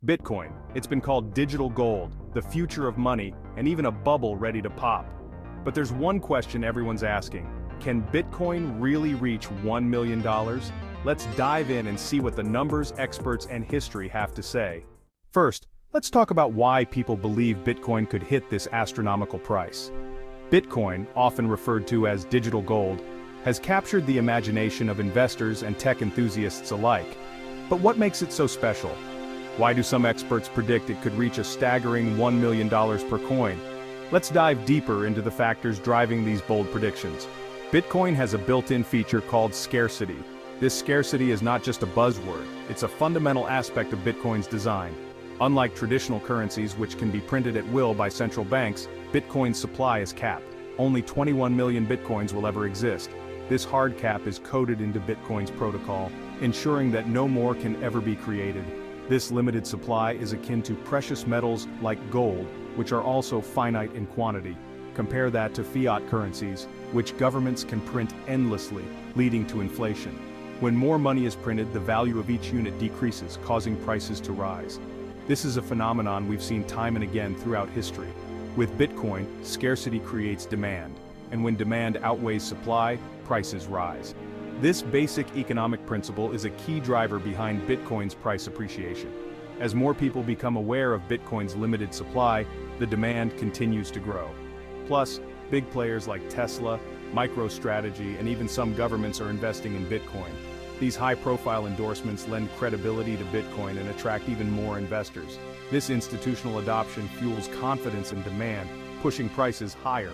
Bitcoin. It's been called digital gold, the future of money, and even a bubble ready to pop. But there's one question everyone's asking. Can Bitcoin really reach $1 million? Let's dive in and see what the numbers, experts, and history have to say. First, let's talk about why people believe Bitcoin could hit this astronomical price. Bitcoin, often referred to as digital gold, has captured the imagination of investors and tech enthusiasts alike. But what makes it so special? Why do some experts predict it could reach a staggering $1 million per coin? Let's dive deeper into the factors driving these bold predictions. Bitcoin has a built-in feature called scarcity. This scarcity is not just a buzzword, it's a fundamental aspect of Bitcoin's design. Unlike traditional currencies which can be printed at will by central banks, Bitcoin's supply is capped. Only 21 million Bitcoins will ever exist. This hard cap is coded into Bitcoin's protocol, ensuring that no more can ever be created. This limited supply is akin to precious metals like gold, which are also finite in quantity. Compare that to fiat currencies, which governments can print endlessly, leading to inflation. When more money is printed, the value of each unit decreases, causing prices to rise. This is a phenomenon we've seen time and again throughout history. With Bitcoin, scarcity creates demand, and when demand outweighs supply, prices rise. This basic economic principle is a key driver behind Bitcoin's price appreciation. As more people become aware of Bitcoin's limited supply, the demand continues to grow. Plus, big players like Tesla, MicroStrategy, and even some governments are investing in Bitcoin. These high-profile endorsements lend credibility to Bitcoin and attract even more investors. This institutional adoption fuels confidence and demand, pushing prices higher.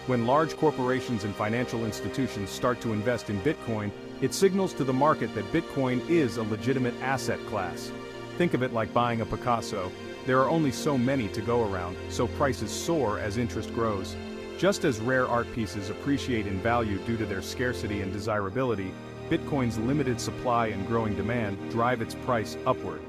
When large corporations and financial institutions start to invest in Bitcoin, it signals to the market that Bitcoin is a legitimate asset class. Think of it like buying a Picasso. There are only so many to go around, so prices soar as interest grows. Just as rare art pieces appreciate in value due to their scarcity and desirability, Bitcoin's limited supply and growing demand drive its price upward.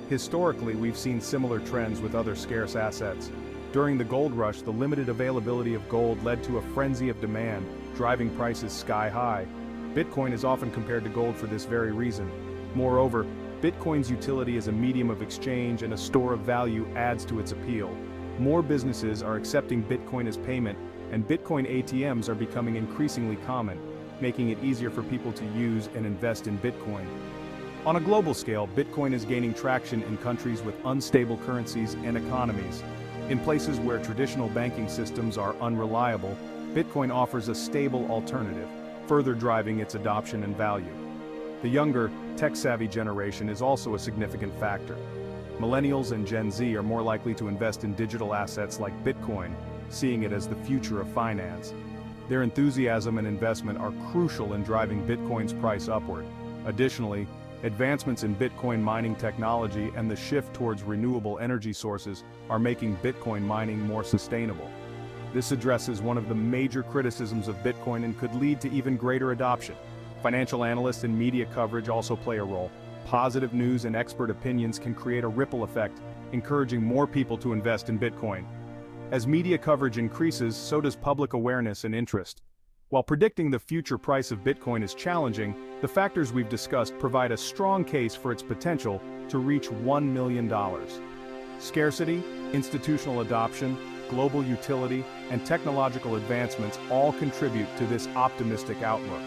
Historically, we've seen similar trends with other scarce assets. During the gold rush, the limited availability of gold led to a frenzy of demand, driving prices sky high. Bitcoin is often compared to gold for this very reason. Moreover, Bitcoin's utility as a medium of exchange and a store of value adds to its appeal. More businesses are accepting Bitcoin as payment, and Bitcoin ATMs are becoming increasingly common, making it easier for people to use and invest in Bitcoin. On a global scale, Bitcoin is gaining traction in countries with unstable currencies and economies. In places where traditional banking systems are unreliable, Bitcoin offers a stable alternative, further driving its adoption and value. The younger, tech-savvy generation is also a significant factor. Millennials and Gen Z are more likely to invest in digital assets like Bitcoin, seeing it as the future of finance. Their enthusiasm and investment are crucial in driving Bitcoin's price upward. Additionally, advancements in Bitcoin mining technology and the shift towards renewable energy sources are making Bitcoin mining more sustainable. This addresses one of the major criticisms of Bitcoin and could lead to even greater adoption. Financial analysts and media coverage also play a role. Positive news and expert opinions can create a ripple effect, encouraging more people to invest in Bitcoin. As media coverage increases, so does public awareness and interest. While predicting the future price of Bitcoin is challenging, the factors we've discussed provide a strong case for its potential to reach $1 million. Scarcity, institutional adoption, global utility, and technological advancements all contribute to this optimistic outlook.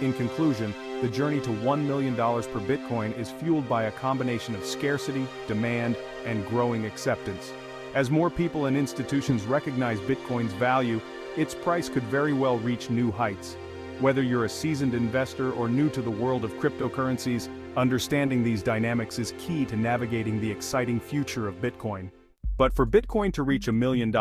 In conclusion, the journey to $1 million per Bitcoin is fueled by a combination of scarcity, demand, and growing acceptance. As more people and institutions recognize Bitcoin's value, its price could very well reach new heights. Whether you're a seasoned investor or new to the world of cryptocurrencies, understanding these dynamics is key to navigating the exciting future of Bitcoin. But for Bitcoin to reach $1 million,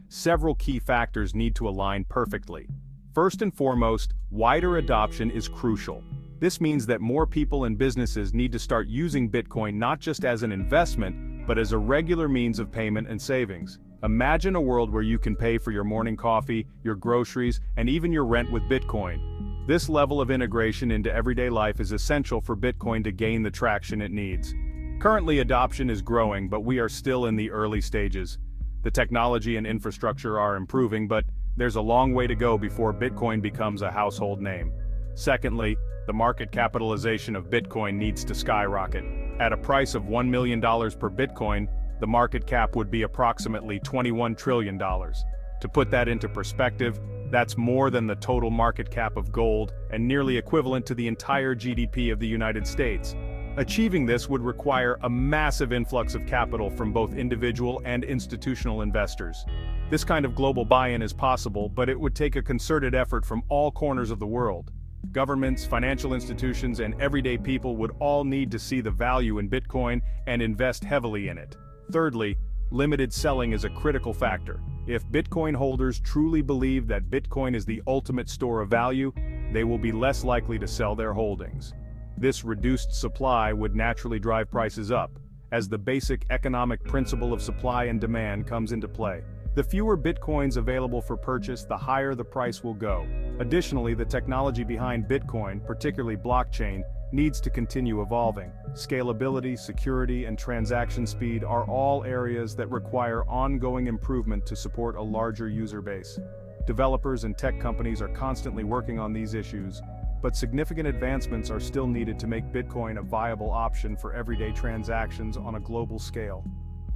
several key factors need to align perfectly. First and foremost, wider adoption is crucial. This means that more people and businesses need to start using Bitcoin not just as an investment, but as a regular means of payment and savings. Imagine a world where you can pay for your morning coffee, your groceries, and even your rent with Bitcoin. This level of integration into everyday life is essential for Bitcoin to gain the traction it needs. Currently, adoption is growing, but we are still in the early stages. The technology and infrastructure are improving, but there's a long way to go before Bitcoin becomes a household name. Secondly, the market capitalization of Bitcoin needs to skyrocket. At a price of $1 million per Bitcoin, the market cap would be approximately $21 trillion. To put that into perspective, that's more than the total market cap of gold and nearly equivalent to the entire GDP of the United States. Achieving this would require a massive influx of capital from both individual and institutional investors. This kind of global buy-in is possible, but it would take a concerted effort from all corners of the world. Governments, financial institutions, and everyday people would all need to see the value in Bitcoin and invest heavily in it. Thirdly, limited selling is a critical factor. If Bitcoin holders truly believe that Bitcoin is the ultimate store of value, they will be less likely to sell their holdings. This reduced supply would naturally drive prices up, as the basic economic principle of supply and demand comes into play. The fewer Bitcoins available for purchase, the higher the price will go. Additionally, the technology behind Bitcoin, particularly blockchain, needs to continue evolving. Scalability, security, and transaction speed are all areas that require ongoing improvement to support a larger user base. Developers and tech companies are constantly working on these issues, but significant advancements are still needed to make Bitcoin a viable option for everyday transactions on a global scale.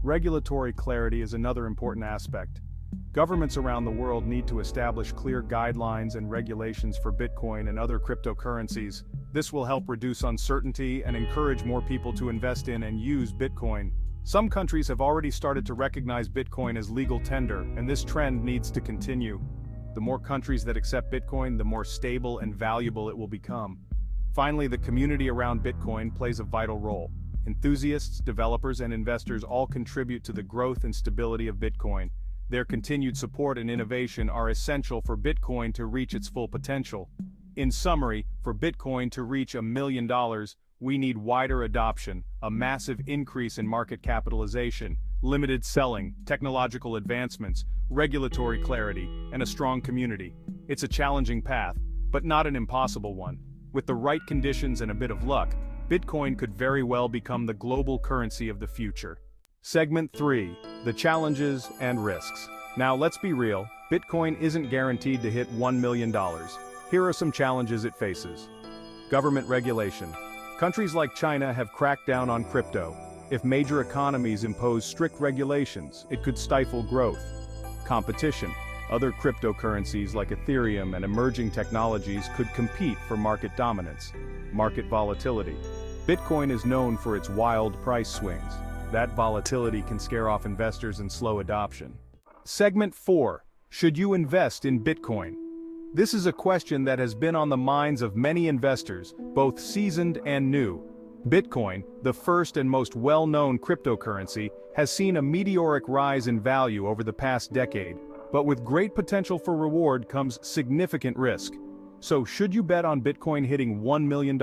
Regulatory clarity is another important aspect. Governments around the world need to establish clear guidelines and regulations for Bitcoin and other cryptocurrencies. This will help reduce uncertainty and encourage more people to invest in and use Bitcoin. Some countries have already started to recognize Bitcoin as legal tender, and this trend needs to continue. The more countries that accept Bitcoin, the more stable and valuable it will become. Finally, the community around Bitcoin plays a vital role. Enthusiasts, developers, and investors all contribute to the growth and stability of Bitcoin. Their continued support and innovation are essential for Bitcoin to reach its full potential. In summary, for Bitcoin to reach $1 million, we need wider adoption, a massive increase in market capitalization, limited selling, technological advancements, regulatory clarity, and a strong community. It's a challenging path, but not an impossible one. With the right conditions and a bit of luck, Bitcoin could very well become the global currency of the future. Segment 3. The challenges and risks. Now let's be real, Bitcoin isn't guaranteed to hit $1 million. Here are some challenges it faces. Government regulation. Countries like China have cracked down on crypto. If major economies impose strict regulations, it could stifle growth. Competition. Other cryptocurrencies like Ethereum and emerging technologies could compete for market dominance. Market volatility. Bitcoin is known for its wild price swings. That volatility can scare off investors and slow adoption. Segment 4. Should you invest in Bitcoin? This is a question that has been on the minds of many investors, both seasoned and new. Bitcoin, the first and most well-known cryptocurrency, has seen a meteoric rise in value over the past decade. But with great potential for reward comes significant risk. So should you bet on Bitcoin hitting $1 million?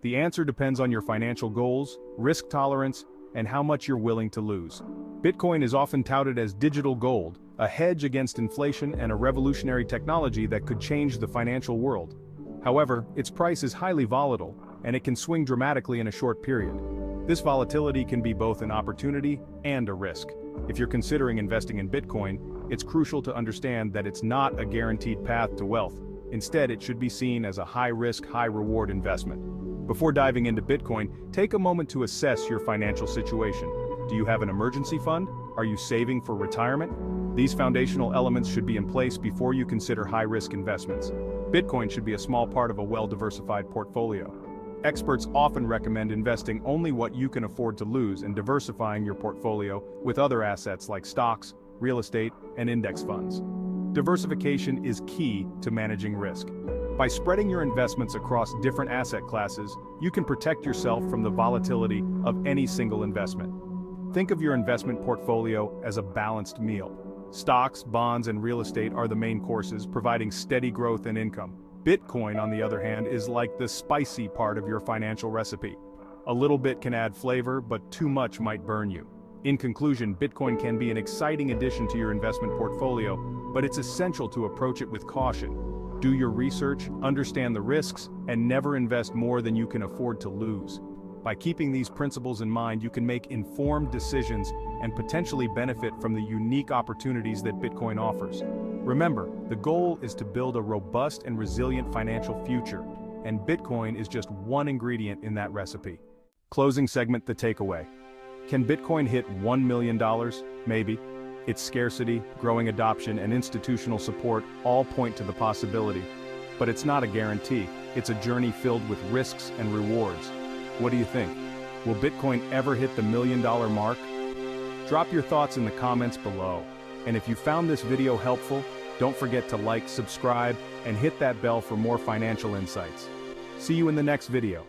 The answer depends on your financial goals, risk tolerance, and how much you're willing to lose. Bitcoin is often touted as digital gold, a hedge against inflation and a revolutionary technology that could change the financial world. However, its price is highly volatile, and it can swing dramatically in a short period. This volatility can be both an opportunity and a risk. If you're considering investing in Bitcoin, it's crucial to understand that it's not a guaranteed path to wealth. Instead, it should be seen as a high-risk, high-reward investment. Before diving into Bitcoin, take a moment to assess your financial situation. Do you have an emergency fund? Are you saving for retirement? These foundational elements should be in place before you consider high-risk investments. Bitcoin should be a small part of a well-diversified portfolio. Experts often recommend investing only what you can afford to lose and diversifying your portfolio with other assets like stocks, real estate, and index funds. Diversification is key to managing risk. By spreading your investments across different asset classes, you can protect yourself from the volatility of any single investment. Think of your investment portfolio as a balanced meal. Stocks, bonds, and real estate are the main courses, providing steady growth and income. Bitcoin, on the other hand, is like the spicy part of your financial recipe. A little bit can add flavor, but too much might burn you. In conclusion, Bitcoin can be an exciting addition to your investment portfolio, but it's essential to approach it with caution. Do your research, understand the risks, and never invest more than you can afford to lose. By keeping these principles in mind, you can make informed decisions and potentially benefit from the unique opportunities that Bitcoin offers. Remember, the goal is to build a robust and resilient financial future, and Bitcoin is just one ingredient in that recipe. Closing segment, the takeaway. Can Bitcoin hit $1 million? Maybe. Its scarcity, growing adoption, and institutional support all point to the possibility. But it's not a guarantee. It's a journey filled with risks and rewards. What do you think? Will Bitcoin ever hit the $1 million mark? Drop your thoughts in the comments below. And if you found this video helpful, don't forget to like, subscribe, and hit that bell for more financial insights. See you in the next video.